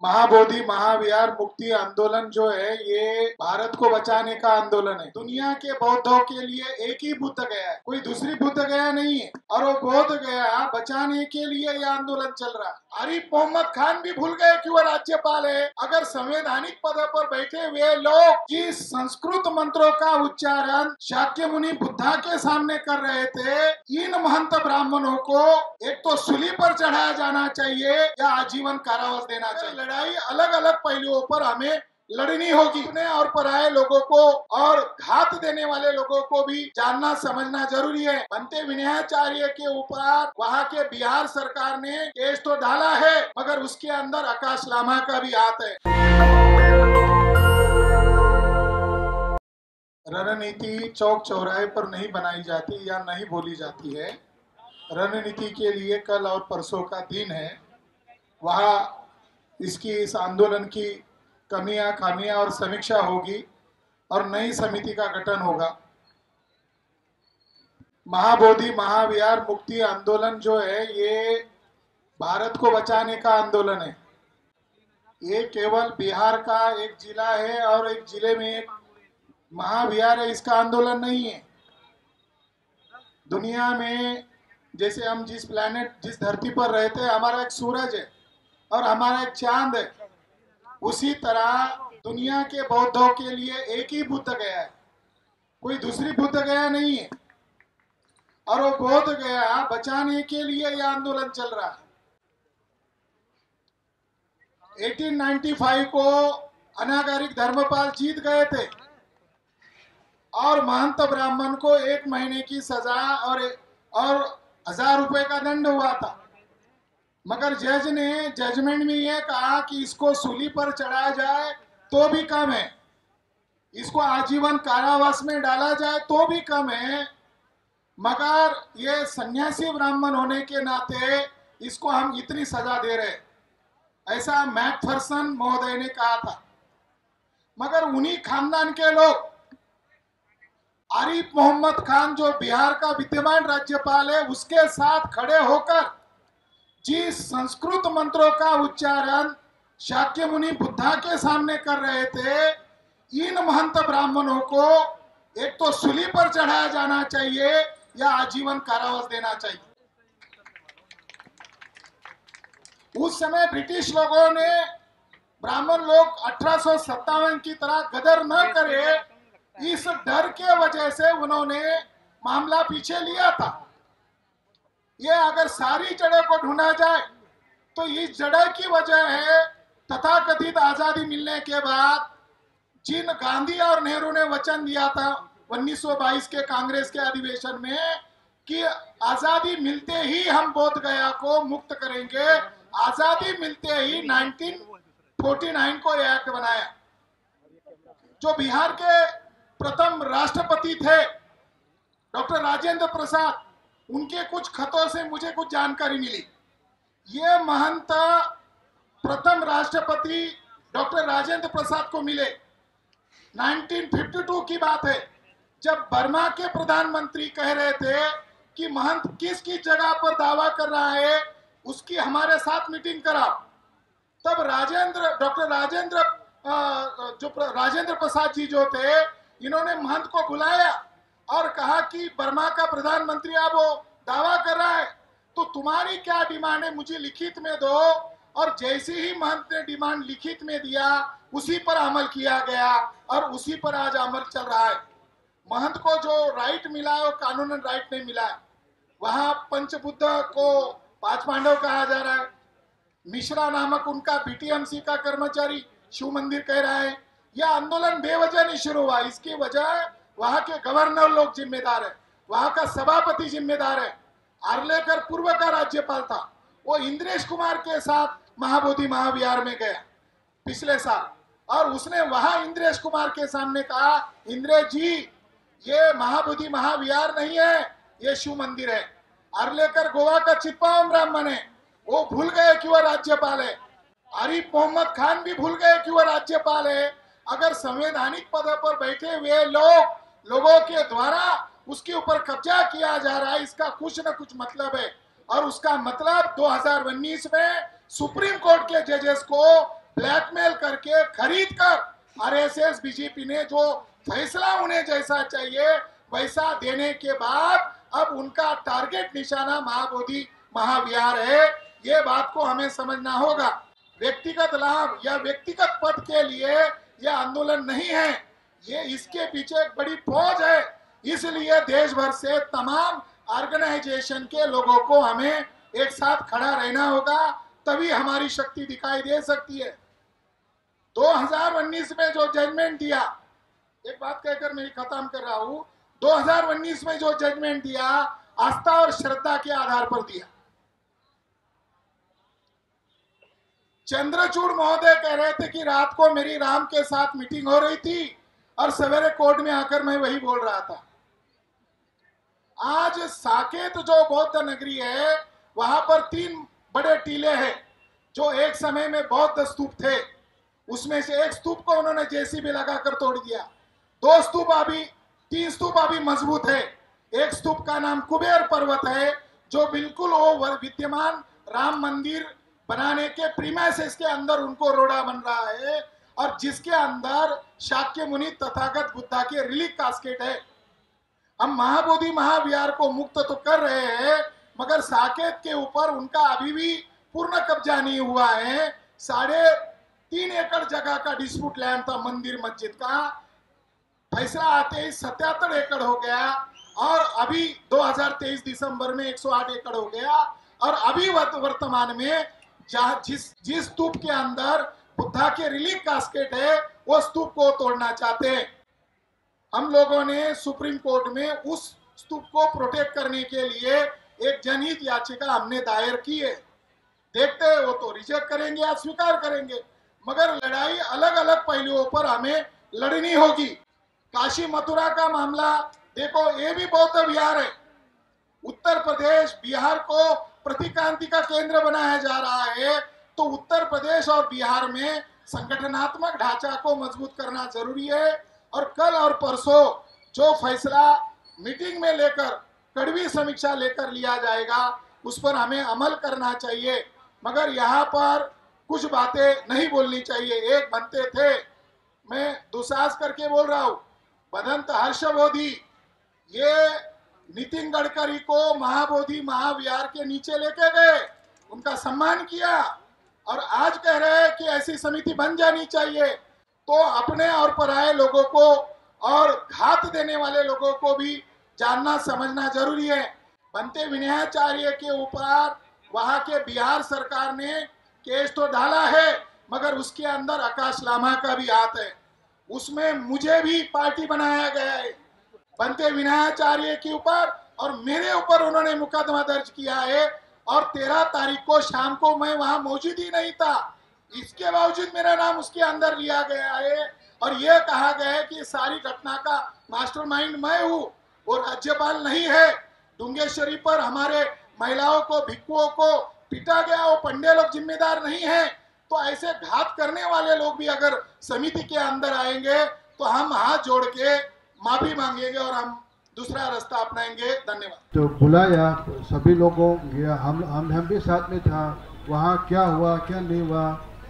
महाबोधि महाविहार मुक्ति आंदोलन जो है ये भारत को बचाने का आंदोलन है। दुनिया के बौद्धों के लिए एक ही बुद्ध गया है, कोई दूसरी बुद्ध गया नहीं है। और वो बौद्ध गया बचाने के लिए ये आंदोलन चल रहा है। आरिफ मोहम्मद खान भी भूल गए कि वो राज्यपाल है। अगर संवैधानिक पद पर बैठे हुए लोग जिस संस्कृत मंत्रों का उच्चारण शाक्य मुनि बुद्धा के सामने कर रहे थे, इन महंत ब्राह्मणों को एक तो सूली पर चढ़ाया जाना चाहिए या आजीवन कारावास देना चाहिए। लड़ाई अलग अलग पहलुओं पर हमें लड़नी होगी और पराये लोगों को और घात देने वाले लोगों को भी जानना समझना जरूरी है। बनते विनयाचार्य के ऊपर वहाँ के बिहार सरकार ने केस तो डाला है, मगर उसके अंदर आकाश लामा का भी हाथ है। रणनीति चौक चौराहे पर नहीं बनाई जाती या नहीं बोली जाती है। रणनीति के लिए कल और परसों का दिन है। वहाँ इस आंदोलन की कमियां खामियां और समीक्षा होगी और नई समिति का गठन होगा। महाबोधि महाविहार मुक्ति आंदोलन जो है ये भारत को बचाने का आंदोलन है। ये केवल बिहार का एक जिला है और एक जिले में एक महाविहार है, इसका आंदोलन नहीं है। दुनिया में जैसे हम जिस धरती पर रहते हैं, हमारा एक सूरज है और हमारा एक चांद है, उसी तरह दुनिया के बौद्धों के लिए एक ही बुद्ध गया है, कोई दूसरी बुद्ध गया नहीं है। और वो बौद्ध गया बचाने के लिए यह आंदोलन चल रहा है। 1895 को अनागरिक धर्मपाल जीत गए थे और महंत ब्राह्मण को 1 महीने की सजा और 1000 रुपए का दंड हुआ था। मगर जज ने जजमेंट में यह कहा कि इसको सूली पर चढ़ाया जाए तो भी कम है, इसको आजीवन कारावास में डाला जाए तो भी कम है, मगर ये सन्यासी ब्राह्मण होने के नाते इसको हम इतनी सजा दे रहे, ऐसा मैकफर्सन महोदय ने कहा था। मगर उन्हीं खानदान के लोग आरिफ मोहम्मद खान जो बिहार का विद्यमान राज्यपाल है, उसके साथ खड़े होकर जिस संस्कृत मंत्रों का उच्चारण शाक्य मुनि बुद्धा के सामने कर रहे थे, इन महंत ब्राह्मणों को एक तो सूली पर चढ़ाया जाना चाहिए या आजीवन कारावास देना चाहिए। उस समय ब्रिटिश लोगों ने ब्राह्मण लोग 1857 की तरह गदर न करे, इस डर के वजह से उन्होंने मामला पीछे लिया था। ये अगर सारी जड़ों को ढूंढा जाए तो इस जड़ की वजह है तथाकथित आजादी मिलने के बाद जिन गांधी और नेहरू ने वचन दिया था 1922 के कांग्रेस के अधिवेशन में कि आजादी मिलते ही हम बोध गया को मुक्त करेंगे, आजादी मिलते ही 1949 को यह एक्ट बनाया। जो बिहार के प्रथम राष्ट्रपति थे डॉक्टर राजेंद्र प्रसाद, उनके कुछ खतों से मुझे कुछ जानकारी मिली। ये महंत प्रथम राष्ट्रपति डॉक्टर राजेंद्र प्रसाद को मिले 1952 की बात है, जब बर्मा के प्रधानमंत्री कह रहे थे कि महंत किसकी जगह पर दावा कर रहा है, उसकी हमारे साथ मीटिंग कराओ। तब डॉक्टर राजेंद्र प्रसाद जी जो थे, इन्होंने महंत को बुलाया और कहा कि बर्मा का प्रधानमंत्री अब वो दावा कर रहा है, तो तुम्हारी क्या डिमांड है, मुझे लिखित में दो। और जैसे ही महंत ने डिमांड लिखित में दिया, उसी पर अमल किया गया और उसी पर आज अमल चल रहा है। महंत को जो राइट मिला है वो कानूनन राइट नहीं मिला है। वहां पंचबुद्ध को 5 पांडव कहा जा रहा है। मिश्रा नामक उनका बीटीएमसी का कर्मचारी शिव मंदिर कह रहा है। यह आंदोलन बेवजह नहीं शुरू हुआ, इसकी वजह वहां के गवर्नर लोग जिम्मेदार है, वहां का सभापति जिम्मेदार है। आर्लेकर पूर्व का राज्यपाल था, वो इंद्रेश कुमार के साथ महाबोधि महाविहार में गया पिछले साल, और उसने वहां इंद्रेश कुमार के सामने कहा, इंद्रेश जी ये महाबोधि महाविहार नहीं है, ये शिव मंदिर है। आर्लेकर गोवा का चित्पावन ब्राह्मण है, वो भूल गए कि वह राज्यपाल है। आरिफ मोहम्मद खान भी भूल गए कि वह राज्यपाल है। अगर संवैधानिक पद पर बैठे हुए लोगों के द्वारा उसके ऊपर कब्जा किया जा रहा है, इसका कुछ न कुछ मतलब है। और उसका मतलब 2019 में सुप्रीम कोर्ट के जजेस को ब्लैकमेल करके खरीद कर आरएसएस बीजेपी ने जो फैसला उन्हें जैसा चाहिए वैसा देने के बाद अब उनका टारगेट निशाना महाबोधि महाविहार है। ये बात को हमें समझना होगा। व्यक्तिगत लाभ या व्यक्तिगत पद के लिए यह आंदोलन नहीं है, ये इसके पीछे एक बड़ी फौज है। इसलिए देश भर से तमाम ऑर्गेनाइजेशन के लोगों को हमें एक साथ खड़ा रहना होगा, तभी हमारी शक्ति दिखाई दे सकती है। 2019 में जो जजमेंट दिया, एक बात कहकर मैं खत्म कर रहा हूं, 2019 में जो जजमेंट दिया आस्था और श्रद्धा के आधार पर दिया। चंद्रचूड़ महोदय कह रहे थे कि रात को मेरी राम के साथ मीटिंग हो रही थी और सवेरे कोर्ट में आकर मैं वही बोल रहा था। आज साकेत जो बौद्ध नगरी है वहां पर 3 बड़े टीले हैं जो एक समय में बौद्ध स्तूप थे। उसमें से एक स्तूप को उन्होंने जेसीबी लगाकर तोड़ दिया। 3 स्तूप अभी मजबूत है। एक स्तूप का नाम कुबेर पर्वत है जो बिल्कुल वो विद्यमान राम मंदिर बनाने के प्रीमाइसेस के अंदर उनको रोड़ा बन रहा है और जिसके अंदर शाक्य मुनि तथागत बुद्धा के रिलीक कास्केट है। हम महाबोधि महाविहार को मुक्त तो कर रहे हैं मगर साकेत के ऊपर उनका अभी भी पूर्ण कब्जा नहीं हुआ है। 3.5 एकड़ जगह का डिस्प्यूट लैंड था मंदिर मस्जिद का, फैसला आते ही 77 एकड़ हो गया और अभी 2023 दिसंबर में 108 एकड़ हो गया। और अभी वर्तमान में जिस स्तूप के अंदर बुद्धा के रिलीफ कास्केट है वो स्तूप को तोड़ना चाहते हैं। हम लोगों ने सुप्रीम कोर्ट में उस स्तूप को प्रोटेक्ट करने के लिए एक जनहित याचिका हमने दायर की है। देखते हैं वो तो रिजेक्ट करेंगे या स्वीकार करेंगे, मगर लड़ाई अलग अलग पहलुओं पर हमें लड़नी होगी। काशी मथुरा का मामला देखो, ये भी बौद्ध विहार है। उत्तर प्रदेश बिहार को प्रतिक्रांति का केंद्र बनाया जा रहा है तो उत्तर प्रदेश और बिहार में संगठनात्मक ढांचा को मजबूत करना जरूरी है। और कल और परसों जो फैसला मीटिंग में लेकर कड़वी समीक्षा लेकर लिया जाएगा उस पर हमें अमल करना चाहिए, मगर यहाँ पर कुछ बातें नहीं बोलनी चाहिए। एक बनते थे, मैं दुसाहस करके बोल रहा हूँ, बदंत हर्षबोधि ये नितिन गडकरी को महाबोधि महाविहार के नीचे लेके गए, उनका सम्मान किया और आज कह रहे हैं कि ऐसी समिति बन जानी चाहिए। तो अपने और पराये लोगों को और घात देने वाले लोगों को भी जानना समझना जरूरी है। बनते विनयाचार्य के ऊपर वहां के बिहार सरकार ने केस तो डाला है मगर उसके अंदर आकाश लामा का भी हाथ है। उसमें मुझे भी पार्टी बनाया गया है बनते विनयाचार्य के ऊपर और मेरे ऊपर उन्होंने मुकदमा दर्ज किया है और 13 तारीख को शाम को मैं वहां मौजूद ही नहीं था। इसके बावजूद मेरा नाम उसके अंदर लिया गया है और यह कहा गया है कि सारी घटना का मास्टरमाइंड मैं हूँ, वो राज्यपाल नहीं है। डुंगेश्वरी पर हमारे महिलाओं को भिक्षुओं को पीटा गया, वो पंडे लोग जिम्मेदार नहीं है। तो ऐसे घात करने वाले लोग भी अगर समिति के अंदर आएंगे तो हम हाथ जोड़ के माफी मांगेंगे और हम दूसरा रास्ता अपनाएंगे। धन्यवाद। तो बुलाया सभी लोगों ये हम भी साथ में था, वहाँ क्या हुआ क्या नहीं हुआ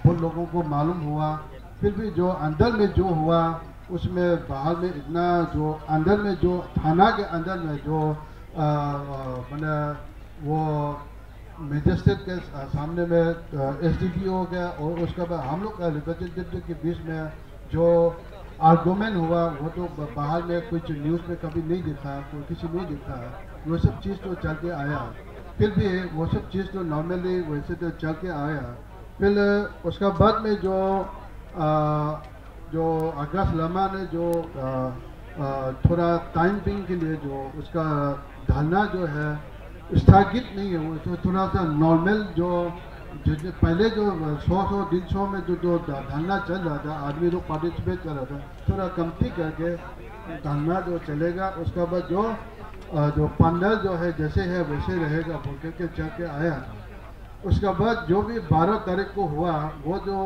वो लोगों को मालूम हुआ। फिर भी जो अंदर में जो हुआ उसमें बाहर में इतना जो अंदर में जो थाना के अंदर में जो मैंने वो मजिस्ट्रेट के सामने में एसडीपीओ के और उसके बाद हम लोग का रिप्रेजेंटेटिव के बीच में जो आर्गूमेंट हुआ वो तो बाहर में कुछ न्यूज़ में कभी नहीं दिखा, कोई किसी नहीं दिखा। वो सब चीज़ तो चल के आया, फिर भी वो सब चीज़ तो नॉर्मली वैसे तो चल के आया। फिर उसका बाद में जो आकाश लामा ने जो थोड़ा टाइम पिंग के लिए जो उसका धरना जो है स्थगित नहीं है, वो तो थोड़ा सा नॉर्मल जो पहले जो 100 में जो धरना चल रहा था, आदमी लोग पार्टिसिपेट कर रहा था, थोड़ा कमती करके धरना जो चलेगा। उसका बाद जो पंडल जो है जैसे है वैसे रहेगा बोल के चल के आया। उसका बाद जो भी 12 तारीख को हुआ वो जो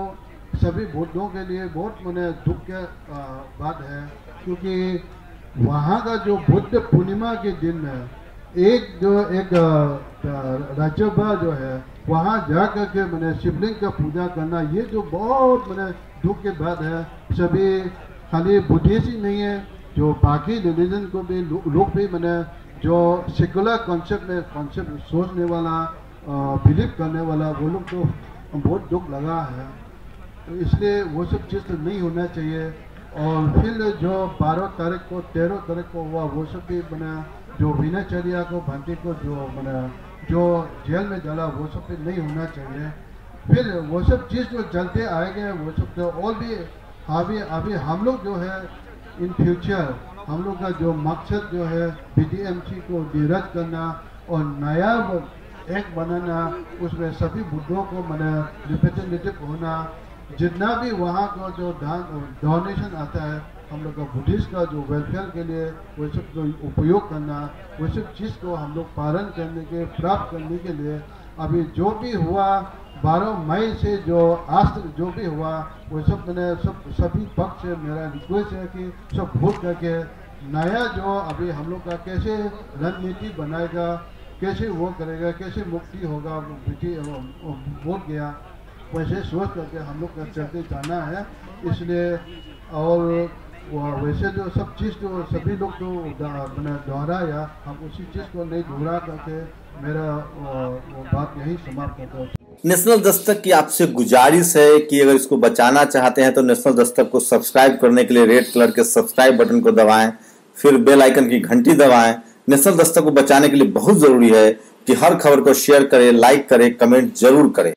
सभी वोटों के लिए बहुत मैंने दुख के बात है, क्योंकि वहाँ का जो बुद्ध पूर्णिमा के दिन में एक राज्यसभा जो है वहाँ जा कर के मैंने शिवलिंग का पूजा करना, ये जो बहुत मैंने दुख के बात है। सभी खाली बुद्धिस्ट ही नहीं है, जो बाकी रिलीजन को भी लोग भी मैंने जो सेकुलर कॉन्सेप्ट सोचने वाला, बिलीव करने वाला, वो लोग तो बहुत दुख लगा है। तो इसलिए वो सब चीज़ तो नहीं होना चाहिए। और फिर जो 12 तारीख को 13 तारीख को हुआ, वो सब भी मैंने जो विनयचर्या को भांति को जो मैंने जो जेल में डाला, वो सब भी नहीं होना चाहिए। फिर वो सब चीज़ जो चलते आएंगे, वो सब तो और भी अभी हम लोग जो है इन फ्यूचर हम लोग का जो मकसद जो है BDMC को निरस्त करना और नया एक बनाना, उसमें सभी मुद्दों को मैंने रिप्रेजेंटेटिव होना, जितना भी वहाँ का जो डोनेशन आता है हम लोग का बुद्धिस्ट का जो वेलफेयर के लिए, वो सब को उपयोग करना, वो सब चीज़ को हम लोग पालन करने के प्राप्त करने के लिए अभी जो भी हुआ 12 मई से जो आज तक जो भी हुआ, वो सब मैंने सभी पक्ष से मेरा रिक्वेस्ट है कि सब भूल करके नया जो अभी हम लोग का कैसे रणनीति बनाएगा, कैसे वो करेगा, कैसे मुक्ति होगा, वोट गया वैसे सोच करके हम लोग का चलते जाना है। इसलिए और वैसे जो सब चीज़ जो सभी लोग जो मैंने दोहराया, हम उसी चीज़ को नहीं दोहरा करके मेरा बात यही समाप्त करता हूँ। नेशनल दस्तक की आपसे गुजारिश है कि अगर इसको बचाना चाहते हैं तो नेशनल दस्तक को सब्सक्राइब करने के लिए रेड कलर के सब्सक्राइब बटन को दबाएं, फिर बेल आइकन की घंटी दबाएं। नेशनल दस्तक को बचाने के लिए बहुत ज़रूरी है कि हर खबर को शेयर करें, लाइक करें, कमेंट जरूर करें।